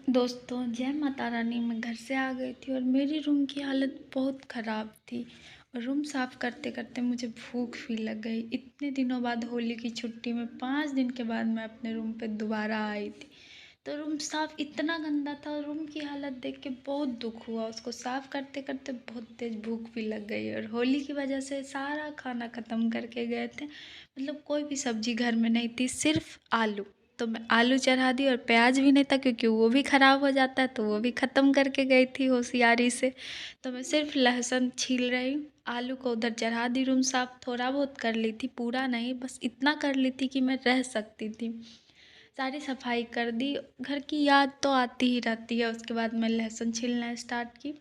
दोस्तों, जय माता रानी। मैं घर से आ गई थी और मेरी रूम की हालत बहुत ख़राब थी और रूम साफ़ करते करते मुझे भूख भी लग गई। इतने दिनों बाद होली की छुट्टी में 5 दिन के बाद मैं अपने रूम पे दोबारा आई थी, तो रूम साफ़ इतना गंदा था और रूम की हालत देख के बहुत दुख हुआ। उसको साफ़ करते करते बहुत तेज़ भूख भी लग गई और होली की वजह से सारा खाना ख़त्म करके गए थे। मतलब कोई भी सब्ज़ी घर में नहीं थी, सिर्फ आलू। तो मैं आलू चढ़ा दी और प्याज भी नहीं था क्योंकि वो भी ख़राब हो जाता है, तो वो भी ख़त्म करके गई थी होशियारी से। तो मैं सिर्फ लहसुन छील रही हूँ, आलू को उधर चढ़ा दी। रूम साफ़ थोड़ा बहुत कर ली थी, पूरा नहीं, बस इतना कर ली थी कि मैं रह सकती थी। सारी सफाई कर दी। घर की याद तो आती ही रहती है। उसके बाद मैं लहसुन छीलना स्टार्ट की।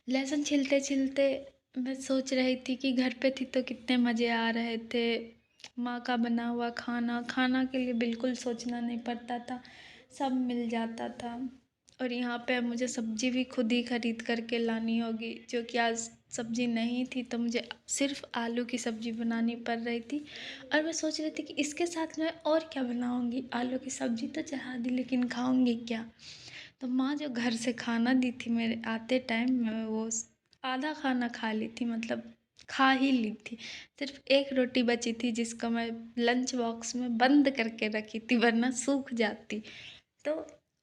लहसुन छीलते छीलते मैं सोच रही थी कि घर पे थी तो कितने मज़े आ रहे थे। माँ का बना हुआ खाना, खाना के लिए बिल्कुल सोचना नहीं पड़ता था, सब मिल जाता था। और यहाँ पे अब मुझे सब्ज़ी भी खुद ही खरीद करके लानी होगी, जो कि आज सब्ज़ी नहीं थी तो मुझे सिर्फ आलू की सब्ज़ी बनानी पड़ रही थी। और मैं सोच रही थी कि इसके साथ मैं और क्या बनाऊँगी। आलू की सब्ज़ी तो चढ़ा दी, लेकिन खाऊँगी क्या। तो माँ जो घर से खाना दी थी मेरे आते टाइम, मैं वो आधा खाना खा ली थी, मतलब खा ही ली थी। सिर्फ एक रोटी बची थी जिसको मैं लंच बॉक्स में बंद करके रखी थी, वरना सूख जाती। तो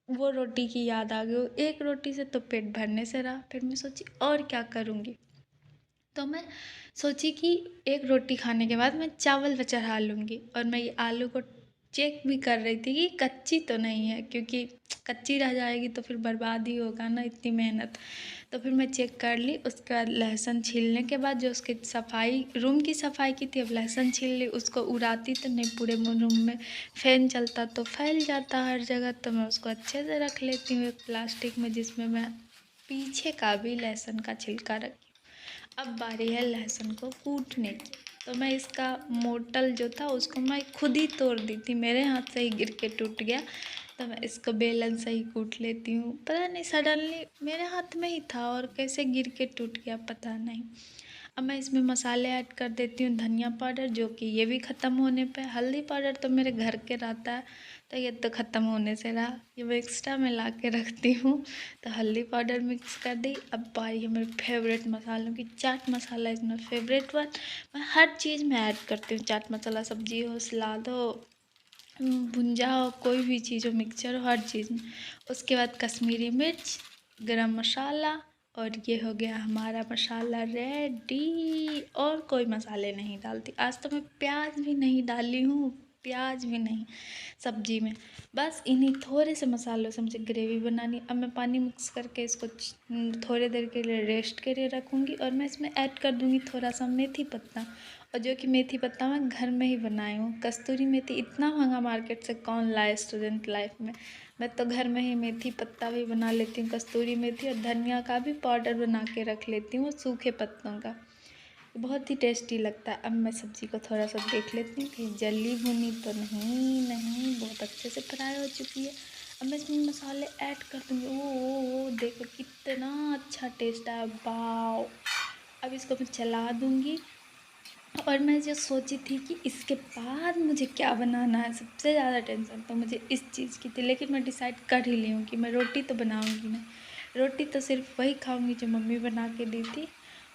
वो रोटी की याद आ गई। एक रोटी से तो पेट भरने से रहा। फिर मैं सोची और क्या करूँगी। तो मैं सोची कि एक रोटी खाने के बाद मैं चावल चढ़ा लूँगी। और मैं ये आलू को चेक भी कर रही थी कि कच्ची तो नहीं है, क्योंकि कच्ची रह जाएगी तो फिर बर्बाद ही होगा ना इतनी मेहनत। तो फिर मैं चेक कर ली। उसके बाद लहसुन छीलने के बाद जो उसकी सफाई, रूम की सफाई की थी, अब लहसुन छील ली। उसको उड़ाती तो नहीं, पूरे रूम में फ़ैन चलता तो फैल जाता हर जगह। तो मैं उसको अच्छे से रख लेती हूँ एक प्लास्टिक में, जिसमें मैं पीछे का भी लहसुन का छिलका रखी। अब बारी है लहसुन को कूटने की। तो मैं इसका मोटल जो था उसको मैं खुद ही तोड़ दी थी, मेरे हाथ से ही गिर के टूट गया। तो मैं इसको बेलन से ही कूट लेती हूँ। पता नहीं सडनली मेरे हाथ में ही था और कैसे गिर के टूट गया पता नहीं। अब मैं इसमें मसाले ऐड कर देती हूँ। धनिया पाउडर, जो कि ये भी ख़त्म होने पे। हल्दी पाउडर तो मेरे घर के रहता है, तो ये तो ख़त्म होने से रहा, ये मैं एक्स्ट्रा में ला के रखती हूँ। तो हल्दी पाउडर मिक्स कर दी। अब बारी है मेरे फेवरेट मसालों की। Chaat masala is my favourite one. मैं हर चीज़ में ऐड करती हूँ चाट मसाला, सब्जी हो, सलाद हो, भुंजा हो, कोई भी चीज़ हो, मिक्सचर हो, हर चीज़ में। उसके बाद कश्मीरी मिर्च, गरम मसाला, और ये हो गया हमारा मसाला रेडी। और कोई मसाले नहीं डालती। आज तो मैं प्याज भी नहीं डाली हूँ, प्याज भी नहीं सब्जी में। बस इन्हीं थोड़े से मसालों से मुझे ग्रेवी बनानी। अब मैं पानी मिक्स करके इसको थोड़ी देर के लिए रेस्ट के लिए रखूँगी। और मैं इसमें ऐड कर दूँगी थोड़ा सा मेथी पत्ता, और जो कि मेथी पत्ता मैं घर में ही बनाई हूँ। कस्तूरी मेथी इतना महंगा मार्केट से कौन लाए स्टूडेंट लाइफ में। मैं तो घर में ही मेथी पत्ता भी बना लेती हूँ, कस्तूरी मेथी, और धनिया का भी पाउडर बना के रख लेती हूँ, सूखे पत्तों का। बहुत ही टेस्टी लगता है। अब मैं सब्ज़ी को थोड़ा सा देख लेती हूँ कहीं जली भुनी तो नहीं। नहीं, बहुत अच्छे से फ्राई हो चुकी है। अब मैं इसमें मसाले ऐड कर दूँगी। ओ देखो कितना अच्छा टेस्ट आया, वाओ। अब इसको मैं चला दूँगी। और मैं जो सोची थी कि इसके बाद मुझे क्या बनाना है, सबसे ज़्यादा टेंशन तो मुझे इस चीज़ की थी। लेकिन मैं डिसाइड कर ही ली हूँ कि मैं रोटी तो बनाऊँगी नहीं। रोटी तो सिर्फ वही खाऊँगी जो मम्मी बना के दी थी,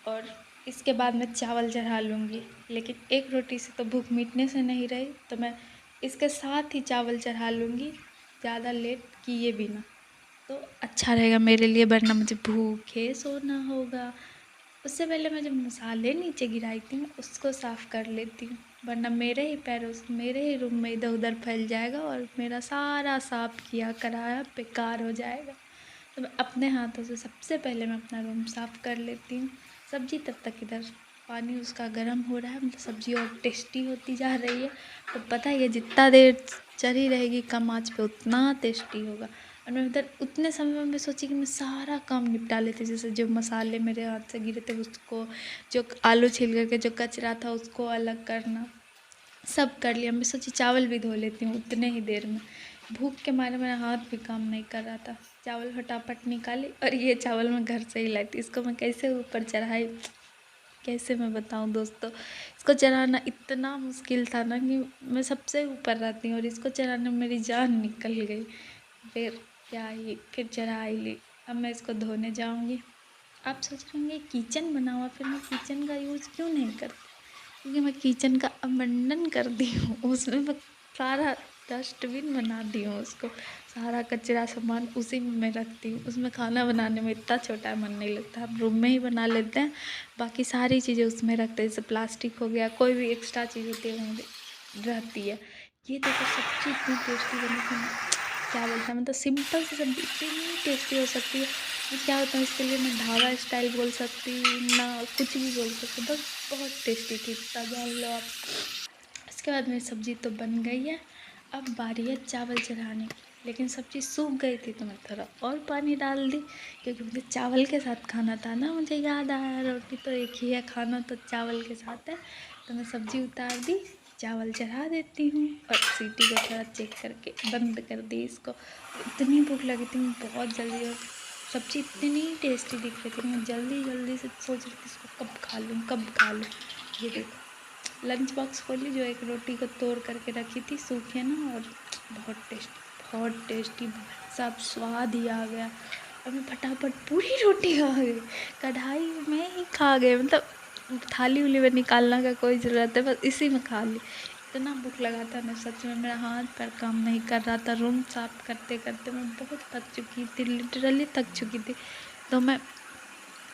और इसके बाद मैं चावल चढ़ा लूँगी। लेकिन एक रोटी से तो भूख मिटने से नहीं रही, तो मैं इसके साथ ही चावल चढ़ा लूँगी, ज़्यादा लेट किए बिना। तो अच्छा रहेगा मेरे लिए, वरना मुझे भूखे सोना होगा। उससे पहले मैं जो मसाले नीचे गिराई थी मैं उसको साफ़ कर लेती हूँ, वरना मेरे ही पैरों से मेरे ही रूम में इधर उधर फैल जाएगा और मेरा सारा साफ़ किया कराया बेकार हो जाएगा। तो मैं अपने हाथों से सबसे पहले मैं अपना रूम साफ़ कर लेती हूँ। सब्ज़ी तब तक इधर पानी उसका गर्म हो रहा है, मतलब सब्ज़ी और टेस्टी होती जा रही है। तो पता ही है जितना देर चढ़ी रहेगी कम आँच पे उतना टेस्टी होगा। और मैं उधर उतने समय में मैं सोची कि मैं सारा काम निपटा लेती, जैसे जो मसाले मेरे हाथ से गिरे थे उसको, जो आलू छील करके जो कचरा था उसको अलग करना, सब कर लिया। मैं सोची चावल भी धो लेती हूँ उतने ही देर में। भूख के मारे मेरा हाथ भी काम नहीं कर रहा था। चावल फटाफट निकाली, और ये चावल मैं घर से ही लाई थी। इसको मैं कैसे ऊपर चढ़ाई, कैसे मैं बताऊं दोस्तों। इसको चढ़ाना इतना मुश्किल था ना कि मैं सबसे ऊपर रहती हूँ और इसको चढ़ाने में मेरी जान निकल गई। फिर के आई, फिर चढ़ाई ली। अब मैं इसको धोने जाऊँगी। आप सोच रहे होंगे किचन बना हुआ, फिर मैं किचन का यूज़ क्यों नहीं करती? क्योंकि मैं किचन का अबंडन कर दी हूँ। उसमें मैं सारा डस्टबिन बना दी हूँ उसको। सारा कचरा सामान उसी में मैं रखती हूँ। उसमें खाना बनाने में इतना छोटा मन नहीं लगता। हम रूम में ही बना लेते हैं, बाकी सारी चीज़ें उसमें रखते हैं। जैसे प्लास्टिक हो गया, कोई भी एक्स्ट्रा चीज़ होती है वहीं रहती है। ये देखो सब्ज़ी इतनी टेस्टी बनी थी ना, क्या बोलते हैं, मतलब सिंपल सी सब्ज़ी इतनी टेस्टी हो सकती है। क्या होता है, इसके लिए मैं ढाबा स्टाइल बोल सकती ना, कुछ भी बोल सकती, बस बहुत टेस्टी थी, इतना जान लो आप। इसके बाद मेरी सब्ज़ी तो बन गई है। अब बारी है चावल चढ़ाने की, लेकिन सब्ज़ी सूख गई थी तो मैं थोड़ा और पानी डाल दी, क्योंकि मुझे चावल के साथ खाना था ना। मुझे याद आया रोटी तो एक ही है, खाना तो चावल के साथ है। तो मैं सब्ज़ी उतार दी, चावल चढ़ा देती हूँ और सीटी को थोड़ा चेक करके बंद कर दी इसको। इतनी भूख लगी थी, मैं बहुत जल्दी, और सब्ज़ी इतनी टेस्टी दिख रही थी, मैं जल्दी जल्दी से सोच रही थी इसको कब खा लूँ कब खा लूँ। ये देखो लंच बॉक्स खोली, जो एक रोटी को तोड़ करके रखी थी सूखे ना, और बहुत टेस्टी सब स्वाद ही आ गया। और मैं फटाफट पूरी रोटी खा गई, कढ़ाई में ही खा गए, मतलब थाली उली में निकालना का कोई ज़रूरत है, बस इसी में खा ली। इतना भूख लगा था ना, सच में मेरा हाथ पैर काम नहीं कर रहा था। रूम साफ करते करते मैं बहुत थक चुकी थी, लिटरली थक चुकी थी। तो मैं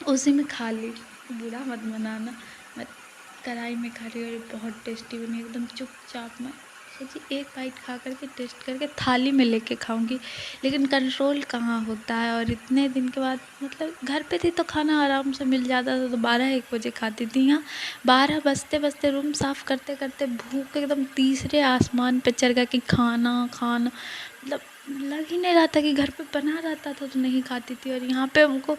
उसी में खा ली, बुरा मत मनाना। मैं कढ़ाई में खा रही हूँ और बहुत टेस्टी बनी, एकदम चुपचाप। मैं सोची एक बाइट खा करके टेस्ट करके थाली में लेके खाऊंगी, लेकिन कंट्रोल कहाँ होता है। और इतने दिन के बाद, मतलब घर पे थी तो खाना आराम से मिल जाता था, तो 12-1 बजे खाती थी। यहाँ 12 बजते बजते रूम साफ़ करते करते भूख एकदम तीसरे आसमान पे चढ़ गया कि खाना खाना, मतलब लग ही नहीं रहा था कि घर पे बना रहता था तो नहीं खाती थी, और यहाँ पे हमको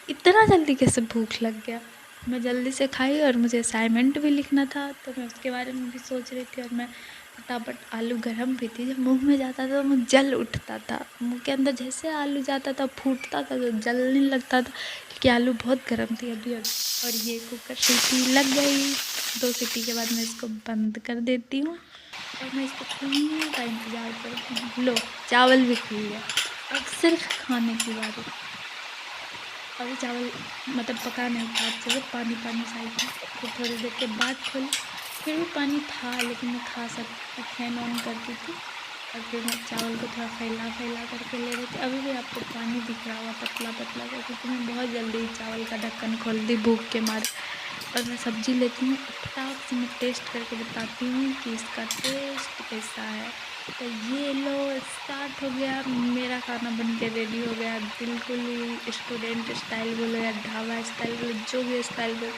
इतना जल्दी कैसे भूख लग गया। मैं जल्दी से खाई, और मुझे असाइनमेंट भी लिखना था, तो मैं उसके बारे में भी सोच रही थी। और मैं फटाफट, आलू गरम भी थी, जब मुंह में जाता था तो मुँह जल उठता था, मुंह के अंदर जैसे आलू जाता था फूटता था, तो जलने लगता था, क्योंकि आलू बहुत गर्म थी अभी। और ये कुकर सीटी लग गई, 2 सीटी के बाद मैं इसको बंद कर देती हूँ, और मैं इसको खुलने का इंतज़ार करती हूँ। लो चावल भी खुल गया, अब सिर्फ खाने की बारी। अभी चावल मतलब पका नहीं था अच्छे से, पानी पानी सा ही था। फिर थोड़ी देर के बाद खोली, फिर भी पानी था, लेकिन मैं खा सकती, फैन ऑन करती थी। और फिर मैं चावल को थोड़ा फैला फैला करके ले रही थी। अभी भी आपको पानी दिख रहा होगा पतला पतला करके, क्योंकि मैं बहुत जल्दी चावल का ढक्कन खोल दी भूख के मारे। और मैं सब्ज़ी लेती हूँ, फटाक से मैं टेस्ट करके बताती हूँ कि इसका टेस्ट कैसा है। तो ये लो, स्टार्ट हो गया, मेरा खाना बन के रेडी हो गया। बिल्कुल ही स्टूडेंट स्टाइल बोलो या ढाबा स्टाइल बोलो, जो भी स्टाइल बोलो,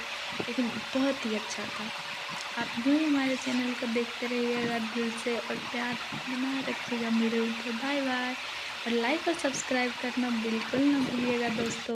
लेकिन बहुत ही अच्छा था। आप यूँ ही हमारे चैनल को देखते रहिएगा दिल से, और प्यार बनाए रखिएगा मेरे ऊपर। Bye bye. और लाइक और सब्सक्राइब करना बिल्कुल ना भूलिएगा दोस्तों।